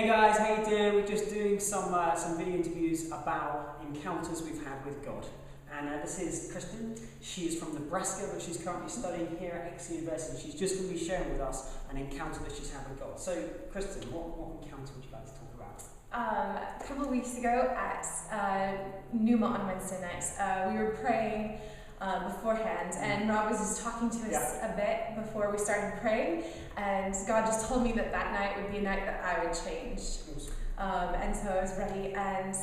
Hey guys, how you doing? We're just doing some video interviews about encounters we've had with God. And this is Kristen. She is from Nebraska, but she's currently studying here at Exeter University. She's just going to be sharing with us an encounter that she's had with God. So, Kristen, what encounter would you like to talk about? A couple of weeks ago at Numa on Wednesday nights, we were praying beforehand, and Rob was just talking to us a bit before we started praying, and God just told me that that night would be a night that I would change. And so I was ready, and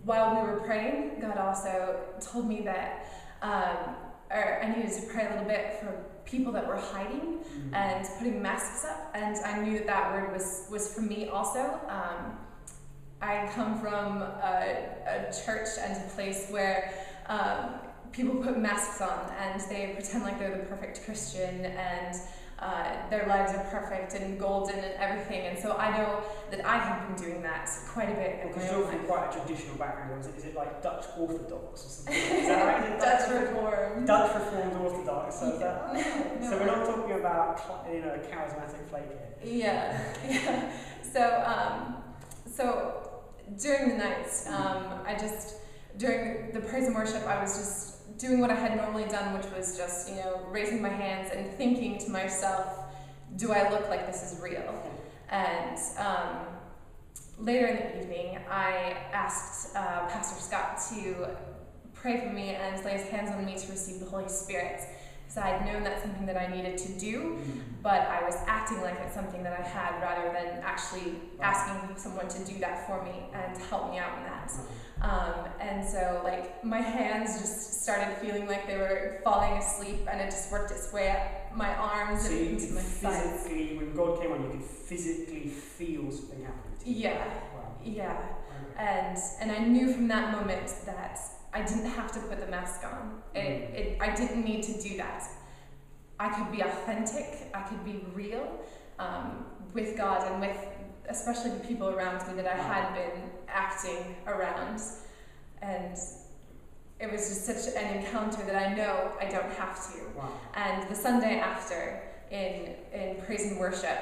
while we were praying, God also told me that I needed to pray a little bit for people that were hiding and putting masks up, and I knew that that word was for me also. I come from a church and a place where people put masks on and they pretend like they're the perfect Christian and their lives are perfect and golden and everything, and so I know that I have been doing that quite a bit. Because you're from quite a traditional background, is it like Dutch Orthodox or something? Is that right? Dutch Reformed. Dutch Reformed Orthodox. So, so we're not talking about charismatic flake here. Yeah. So during the nights, during the praise and worship, I was just doing what I had normally done, which was just, raising my hands and thinking to myself, do I look like this is real? And later in the evening, I asked Pastor Scott to pray for me and lay his hands on me to receive the Holy Spirit. Because I had known that's something that I needed to do, but I was acting like it's something that I had rather than actually asking someone to do that for me and help me out in that. And so, my hands just started feeling like they were falling asleep, and it just worked its way up my arms and into my sides. Physically, when God came on, you could physically feel something happening to you. Yeah. Wow. Yeah. Okay. And I knew from that moment that I didn't have to put the mask on. I didn't need to do that. I could be authentic, I could be real with God and with especially the people around me that I had been acting around. And it was just such an encounter that I know I don't have to. Wow. And the Sunday after, in praise and worship,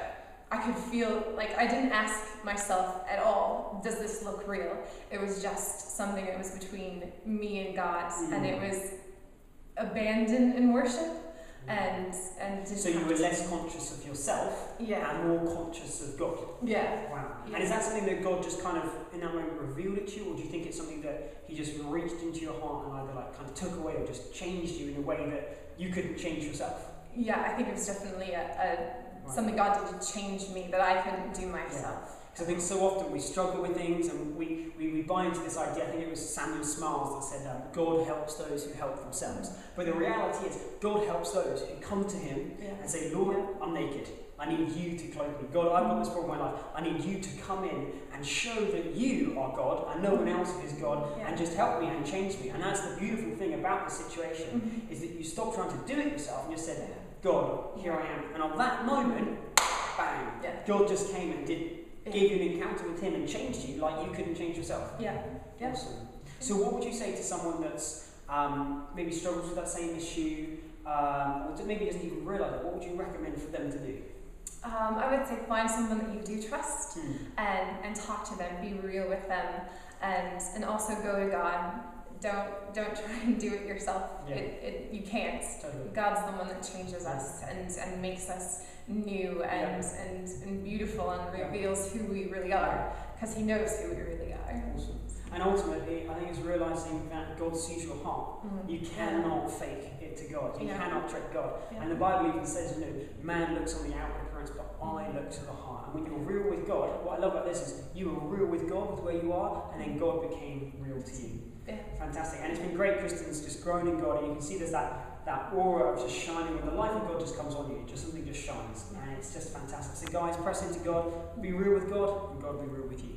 I could feel like I didn't ask myself at all, does this look real? It was just something that was between me and God, and it was abandoned in worship. And so you were less conscious of yourself and more conscious of God. Yeah. Wow. Yeah. And is that something that God just kind of in that moment revealed it to you, or do you think it's something that He just reached into your heart and either kind of took away or just changed you in a way that you couldn't change yourself? Yeah, I think it was definitely something God did to change me that I couldn't do myself. Because I think so often we struggle with things and we buy into this idea. I think it was Samuel Smiles that said, God helps those who help themselves. But the reality is, God helps those who come to Him and say, Lord, I'm naked. I need you to clothe me. God, I've got this problem in my life. I need you to come in and show that you are God and no one else is God, and just help me and change me. And that's the beautiful thing about the situation, is that you stop trying to do it yourself and just said, God, here I am. And on that moment, bang, God just came and gave you an encounter with Him and changed you like you couldn't change yourself. Yeah. Awesome. So what would you say to someone that's maybe struggles with that same issue, or maybe doesn't even realise it? What would you recommend for them to do? I would say find someone that you do trust and talk to them, be real with them, and also go to God. Don't try and do it yourself. You can't. Totally. God's the one that changes us and makes us new and beautiful and reveals who we really are, because He knows who we really are. Awesome. And ultimately, I think it's realising that God sees your heart. You cannot fake it to God. You cannot trick God. And the Bible even says, man looks on the outward appearance, but I look to the heart. And when you're real with God, what I love about this is you were real with God with where you are, and then God became real to you. Yeah. Fantastic. And it's been great, Kristen's just grown in God, and you can see there's that aura of just shining when the life of God just comes on you, just something just shines, and it's just fantastic. So guys, press into God, be real with God, and God will be real with you.